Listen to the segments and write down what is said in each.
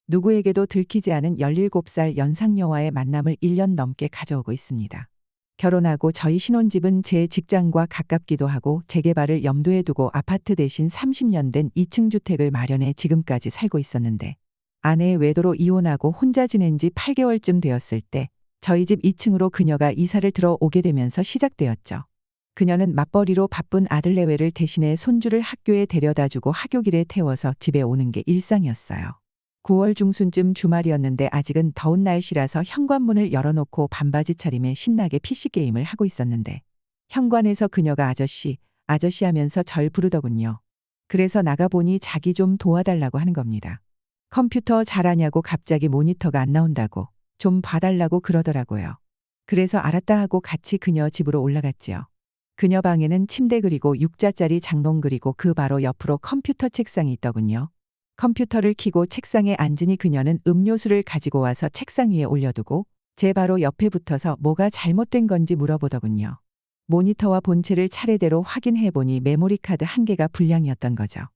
누구에게도 들키지 않은 17살 연상녀와의 만남을 1년 넘게 가져오고 있습니다. 결혼하고 저희 신혼집은 제 직장과 가깝기도 하고 재개발을 염두에 두고 아파트 대신 30년 된 2층 주택을 마련해 지금까지 살고 있었는데 아내의 외도로 이혼하고 혼자 지낸 지 8개월쯤 되었을 때 저희 집 2층으로 그녀가 이사를 들어오게 되면서 시작되었죠. 그녀는 맞벌이로 바쁜 아들 내외를 대신해 손주를 학교에 데려다주고 하교길에 태워서 집에 오는 게 일상이었어요. 9월 중순쯤 주말이었는데 아직은 더운 날씨라서 현관문을 열어놓고 반바지 차림에 신나게 PC게임을 하고 있었는데 현관에서 그녀가 아저씨, 아저씨 하면서 절 부르더군요. 그래서 나가보니 자기 좀 도와달라고 하는 겁니다. 컴퓨터 잘하냐고 갑자기 모니터가 안 나온다고 좀 봐달라고 그러더라고요. 그래서 알았다 하고 같이 그녀 집으로 올라갔지요. 그녀 방에는 침대 그리고 6자짜리 장롱 그리고 그 바로 옆으로 컴퓨터 책상이 있더군요. 컴퓨터를 켜고 책상에 앉으니 그녀는 음료수를 가지고 와서 책상 위에 올려두고 제 바로 옆에 붙어서 뭐가 잘못된 건지 물어보더군요. 모니터와 본체를 차례대로 확인해 보니 메모리 카드 한 개가 불량이었던 거죠.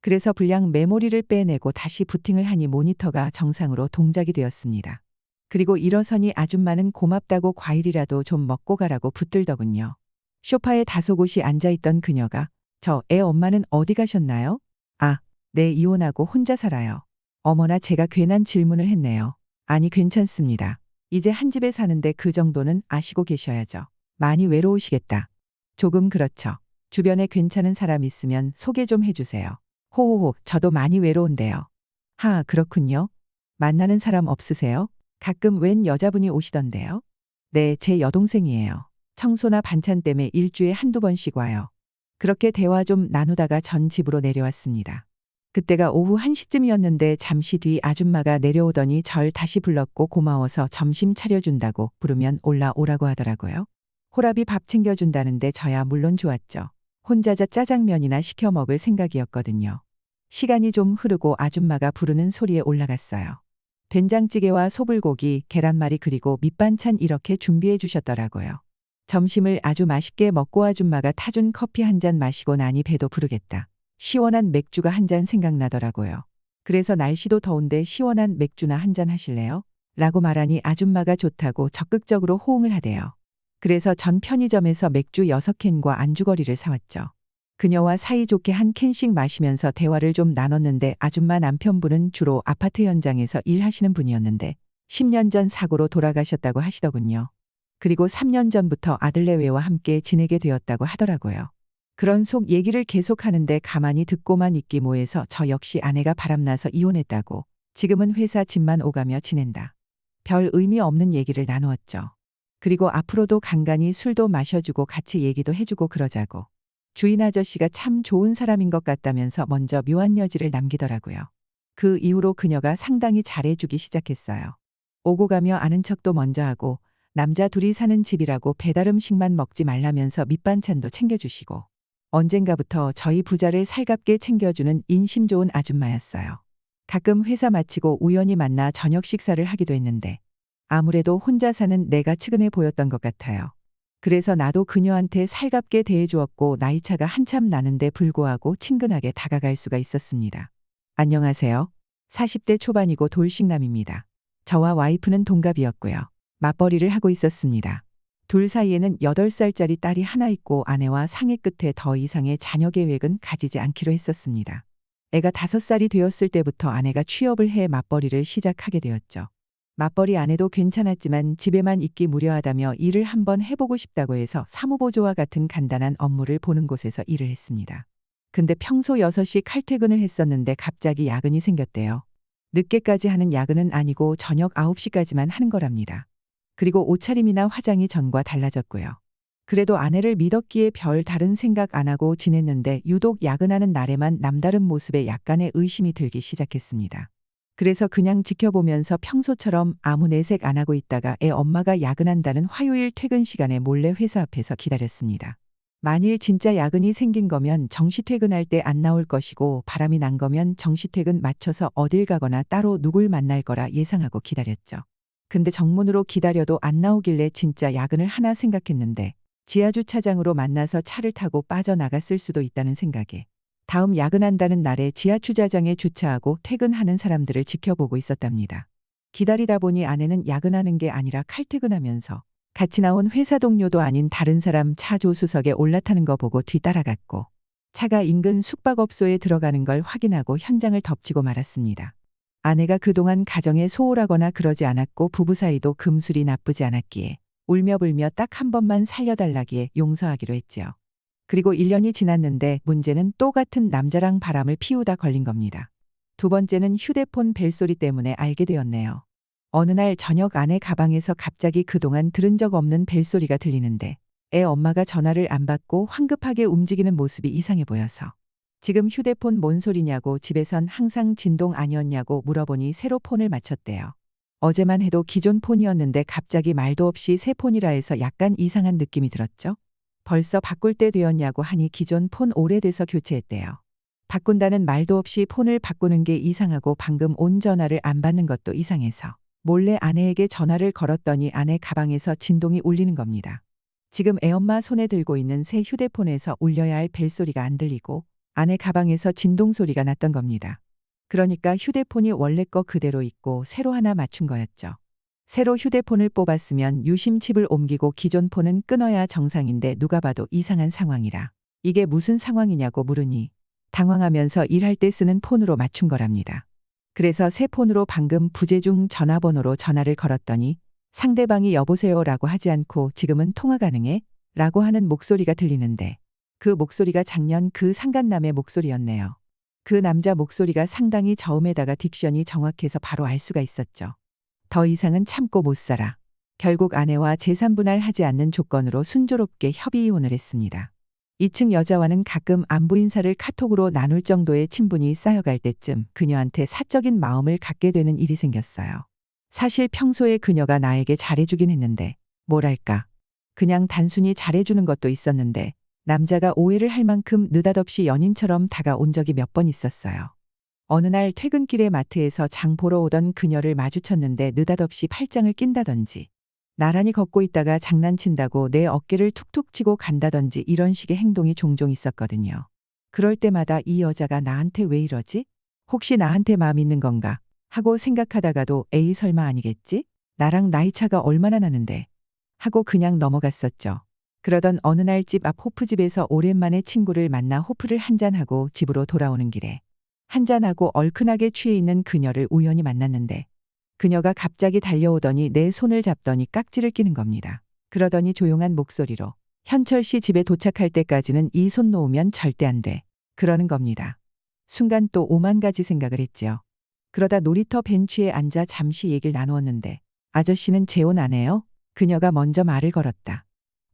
그래서 불량 메모리를 빼내고 다시 부팅을 하니 모니터가 정상으로 동작이 되었습니다. 그리고 일어서니 아줌마는 고맙다고 과일이라도 좀 먹고 가라고 붙들더군요. 소파에 다소곳이 앉아있던 그녀가 저 애 엄마는 어디 가셨나요? 아, 네, 이혼하고 혼자 살아요. 어머나 제가 괜한 질문을 했네요. 아니 괜찮습니다. 이제 한 집에 사는데 그 정도는 아시고 계셔야죠. 많이 외로우시겠다. 조금 그렇죠. 주변에 괜찮은 사람 있으면 소개 좀 해주세요. 호호호, 저도 많이 외로운데요. 하, 그렇군요. 만나는 사람 없으세요? 가끔 웬 여자분이 오시던데요. 네, 제 여동생이에요. 청소나 반찬 때문에 일주일에 한두 번씩 와요. 그렇게 대화 좀 나누다가 전 집으로 내려왔습니다. 그때가 오후 1시쯤이었는데 잠시 뒤 아줌마가 내려오더니 절 다시 불렀고 고마워서 점심 차려준다고 부르면 올라오라고 하더라고요. 호랍이 밥 챙겨준다는데 저야 물론 좋았죠. 혼자자 짜장면이나 시켜 먹을 생각이었거든요. 시간이 좀 흐르고 아줌마가 부르는 소리에 올라갔어요. 된장찌개와 소불고기, 계란말이 그리고 밑반찬 이렇게 준비해 주셨더라고요. 점심을 아주 맛있게 먹고 아줌마가 타준 커피 한 잔 마시고 나니 배도 부르겠다. 시원한 맥주가 한 잔 생각나더라고요. 그래서 날씨도 더운데 시원한 맥주나 한 잔 하실래요? 라고 말하니 아줌마가 좋다고 적극적으로 호응을 하대요. 그래서 전 편의점에서 맥주 6캔과 안주거리를 사왔죠. 그녀와 사이좋게 한 캔씩 마시면서 대화를 좀 나눴는데 아줌마 남편분은 주로 아파트 현장에서 일하시는 분이었는데 10년 전 사고로 돌아가셨다고 하시더군요. 그리고 3년 전부터 아들 내외와 함께 지내게 되었다고 하더라고요. 그런 속 얘기를 계속하는데 가만히 듣고만 있기 뭐해서 저 역시 아내가 바람나서 이혼했다고 지금은 회사 집만 오가며 지낸다. 별 의미 없는 얘기를 나누었죠. 그리고 앞으로도 간간히 술도 마셔주고 같이 얘기도 해주고 그러자고. 주인 아저씨가 참 좋은 사람인 것 같다면서 먼저 묘한 여지를 남기더라고요. 그 이후로 그녀가 상당히 잘해주기 시작했어요. 오고 가며 아는 척도 먼저 하고 남자 둘이 사는 집이라고 배달 음식만 먹지 말라면서 밑반찬도 챙겨주시고 언젠가부터 저희 부자를 살갑게 챙겨주는 인심 좋은 아줌마였어요. 가끔 회사 마치고 우연히 만나 저녁 식사를 하기도 했는데 아무래도 혼자 사는 내가 측은해 보였던 것 같아요. 그래서 나도 그녀한테 살갑게 대해주었고 나이차가 한참 나는데 불구하고 친근하게 다가갈 수가 있었습니다. 안녕하세요. 40대 초반이고 돌싱남입니다. 저와 와이프는 동갑이었고요. 맞벌이를 하고 있었습니다. 둘 사이에는 8살짜리 딸이 하나 있고 아내와 상의 끝에 더 이상의 자녀 계획은 가지지 않기로 했었습니다. 애가 5살이 되었을 때부터 아내가 취업을 해 맞벌이를 시작하게 되었죠. 맞벌이 안 해도 괜찮았지만 집에만 있기 무료하다며 일을 한번 해보고 싶다고 해서 사무보조와 같은 간단한 업무를 보는 곳에서 일을 했습니다. 근데 평소 6시 칼퇴근을 했었는데 갑자기 야근이 생겼대요. 늦게까지 하는 야근은 아니고 저녁 9시까지만 하는 거랍니다. 그리고 옷차림이나 화장이 전과 달라졌고요. 그래도 아내를 믿었기에 별 다른 생각 안 하고 지냈는데 유독 야근하는 날에만 남다른 모습에 약간의 의심이 들기 시작했습니다. 그래서 그냥 지켜보면서 평소처럼 아무 내색 안 하고 있다가 애 엄마가 야근한다는 화요일 퇴근 시간에 몰래 회사 앞에서 기다렸습니다. 만일 진짜 야근이 생긴 거면 정시 퇴근할 때 안 나올 것이고 바람이 난 거면 정시 퇴근 맞춰서 어딜 가거나 따로 누굴 만날 거라 예상하고 기다렸죠. 근데 정문으로 기다려도 안 나오길래 진짜 야근을 하나 생각했는데 지하주차장으로 만나서 차를 타고 빠져나갔을 수도 있다는 생각에 다음 야근한다는 날에 지하 주차장에 주차하고 퇴근하는 사람들을 지켜보고 있었답니다. 기다리다 보니 아내는 야근하는 게 아니라 칼퇴근하면서 같이 나온 회사 동료도 아닌 다른 사람 차 조수석에 올라타는 거 보고 뒤따라갔고 차가 인근 숙박업소에 들어가는 걸 확인하고 현장을 덮치고 말았습니다. 아내가 그동안 가정에 소홀하거나 그러지 않았고 부부 사이도 금술이 나쁘지 않았기에 울며불며 딱 한 번만 살려달라기에 용서하기로 했지요. 그리고 1년이 지났는데 문제는 또 같은 남자랑 바람을 피우다 걸린 겁니다. 두 번째는 휴대폰 벨소리 때문에 알게 되었네요. 어느 날 저녁 아내 가방에서 갑자기 그동안 들은 적 없는 벨소리가 들리는데 애 엄마가 전화를 안 받고 황급하게 움직이는 모습이 이상해 보여서 지금 휴대폰 뭔 소리냐고 집에선 항상 진동 아니었냐고 물어보니 새로 폰을 맞췄대요. 어제만 해도 기존 폰이었는데 갑자기 말도 없이 새 폰이라 해서 약간 이상한 느낌이 들었죠. 벌써 바꿀 때 되었냐고 하니 기존 폰 오래돼서 교체했대요. 바꾼다는 말도 없이 폰을 바꾸는 게 이상하고 방금 온 전화를 안 받는 것도 이상해서 몰래 아내에게 전화를 걸었더니 아내 가방에서 진동이 울리는 겁니다. 지금 애엄마 손에 들고 있는 새 휴대폰에서 울려야 할 벨소리가 안 들리고 아내 가방에서 진동 소리가 났던 겁니다. 그러니까 휴대폰이 원래 거 그대로 있고 새로 하나 맞춘 거였죠. 새로 휴대폰을 뽑았으면 유심칩을 옮기고 기존 폰은 끊어야 정상인데 누가 봐도 이상한 상황이라 이게 무슨 상황이냐고 물으니 당황하면서 일할 때 쓰는 폰으로 맞춘 거랍니다. 그래서 새 폰으로 방금 부재중 전화번호로 전화를 걸었더니 상대방이 여보세요라고 하지 않고 지금은 통화 가능해? 라고 하는 목소리가 들리는데 그 목소리가 작년 그 상간남의 목소리였네요. 그 남자 목소리가 상당히 저음에다가 딕션이 정확해서 바로 알 수가 있었죠. 더 이상은 참고 못 살아. 결국 아내와 재산 분할하지 않는 조건으로 순조롭게 협의 이혼을 했습니다. 2층 여자와는 가끔 안부 인사를 카톡으로 나눌 정도의 친분이 쌓여갈 때쯤 그녀한테 사적인 마음을 갖게 되는 일이 생겼어요. 사실 평소에 그녀가 나에게 잘해주긴 했는데 뭐랄까 그냥 단순히 잘해주는 것도 있었는데 남자가 오해를 할 만큼 느닷없이 연인처럼 다가온 적이 몇 번 있었어요. 어느 날 퇴근길에 마트에서 장 보러 오던 그녀를 마주쳤는데 느닷없이 팔짱을 낀다든지 나란히 걷고 있다가 장난친다고 내 어깨를 툭툭 치고 간다든지 이런 식의 행동이 종종 있었거든요. 그럴 때마다 이 여자가 나한테 왜 이러지? 혹시 나한테 마음 있는 건가? 하고 생각하다가도 에이 설마 아니겠지? 나랑 나이 차가 얼마나 나는데? 하고 그냥 넘어갔었죠. 그러던 어느 날 집 앞 호프집에서 오랜만에 친구를 만나 호프를 한잔하고 집으로 돌아오는 길에 한잔하고 얼큰하게 취해 있는 그녀를 우연히 만났는데 그녀가 갑자기 달려오더니 내 손을 잡더니 깍지를 끼는 겁니다. 그러더니 조용한 목소리로 현철 씨 집에 도착할 때까지는 이 손 놓으면 절대 안 돼. 그러는 겁니다. 순간 또 오만 가지 생각을 했지요. 그러다 놀이터 벤치에 앉아 잠시 얘기를 나누었는데 아저씨는 재혼 안 해요? 그녀가 먼저 말을 걸었다.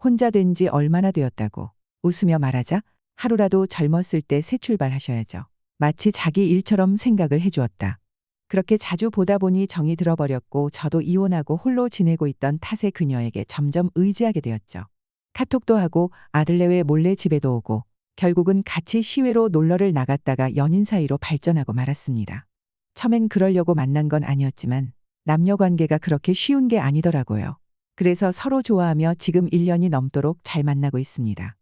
혼자 된 지 얼마나 되었다고 웃으며 말하자 하루라도 젊었을 때 새 출발하셔야죠. 마치 자기 일처럼 생각을 해주었다. 그렇게 자주 보다 보니 정이 들어버렸고 저도 이혼하고 홀로 지내고 있던 탓에 그녀에게 점점 의지하게 되었죠. 카톡도 하고 아들 내외 몰래 집에도 오고 결국은 같이 시외로 놀러를 나갔다가 연인 사이로 발전하고 말았습니다. 처음엔 그러려고 만난 건 아니었지만 남녀 관계가 그렇게 쉬운 게 아니더라고요. 그래서 서로 좋아하며 지금 1년이 넘도록 잘 만나고 있습니다.